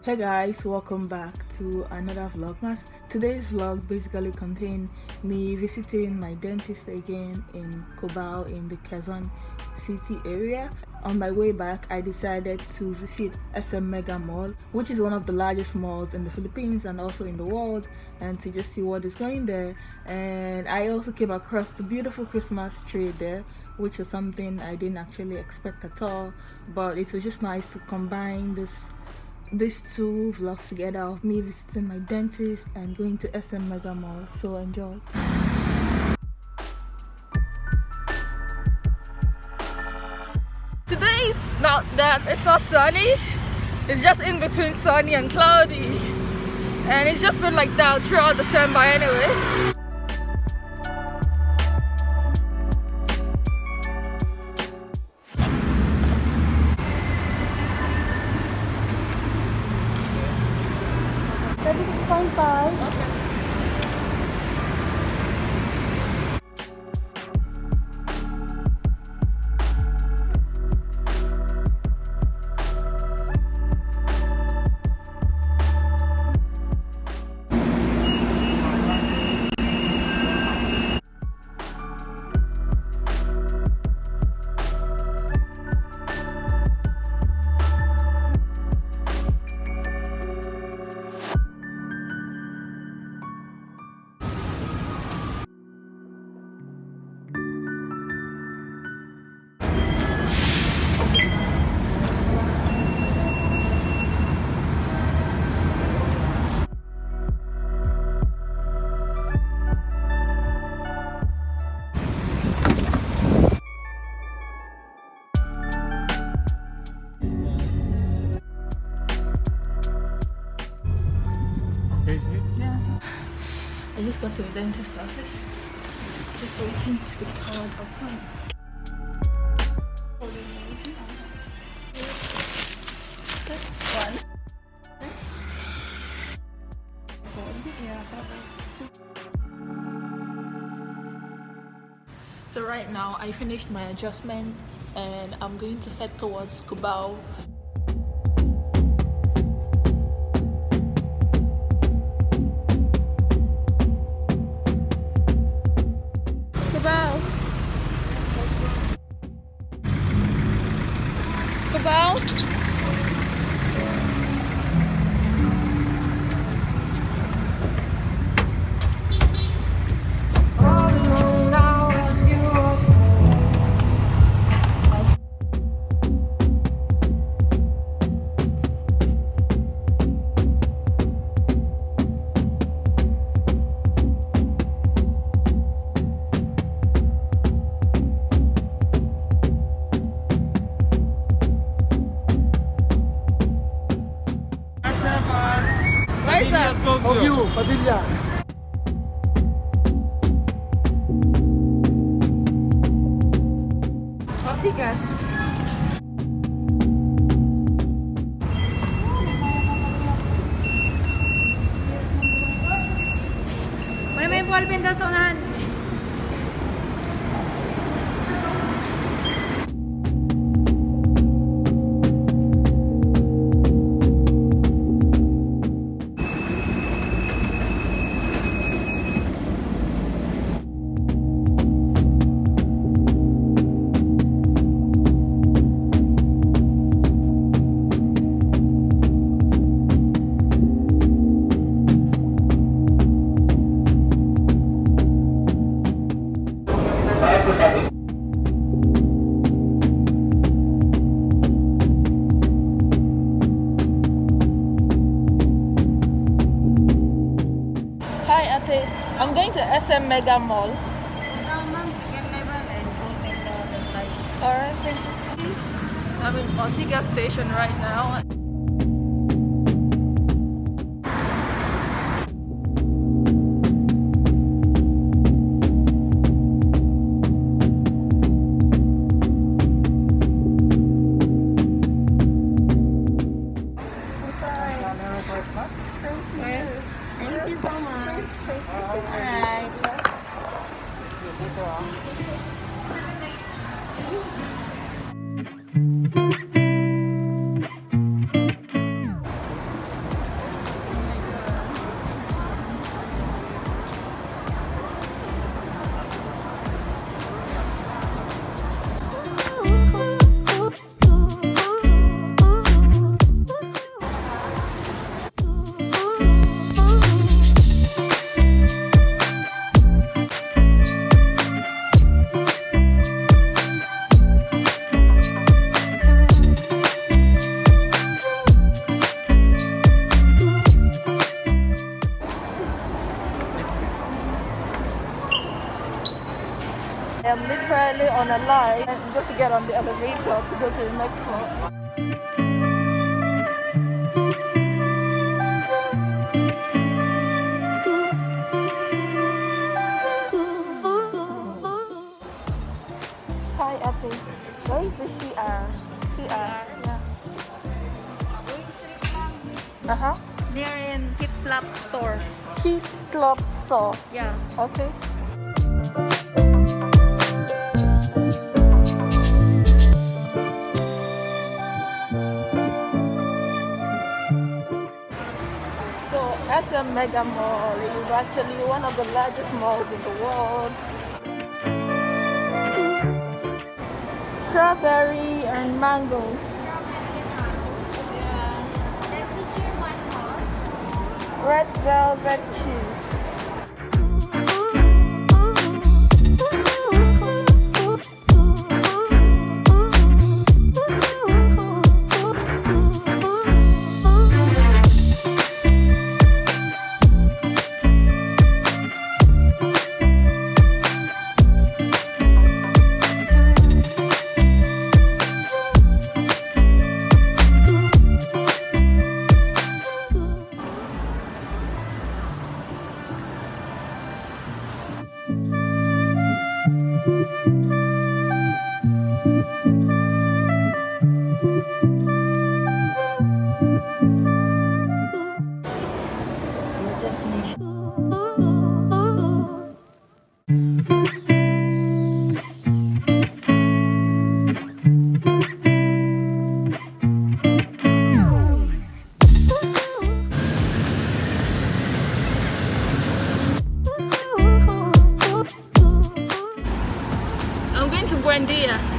Hey guys, welcome back to another Vlogmas. Today's vlog basically contained me visiting my dentist again in Cubao in the Quezon City area. On my way back, I decided to visit SM Megamall, which is one of the largest malls in the Philippines and also in the world, and to just see what is going there. And I also came across the beautiful Christmas tree there, which was something I didn't actually expect at all, but it was just nice to combine these two vlogs together of me visiting my dentist and going to SM Megamall. So enjoy. Today is not that it's not sunny, it's just in between sunny and cloudy, and it's just been like that throughout December anyway. I just got to the dentist office, just waiting to be called upon. So right now I finished my adjustment and I'm going to head towards Cubao. Cubao. Padilla. Ortigas. May ballpen daw sa unahan. I'm going to SM Megamall. Alright, thank you. I'm in Ortigas station right now. Thank you so much. Alright. I'm literally on a line just to get on the elevator to go to the next floor. Hi, Ate. Where is the CR? CR, yeah. Uh-huh. They're in Hip Flop store. Kid Club Store. Yeah. Okay. So SM Megamall is actually one of the largest malls in the world. Strawberry and mango. Red velvet cheese. I'm going to Buendia.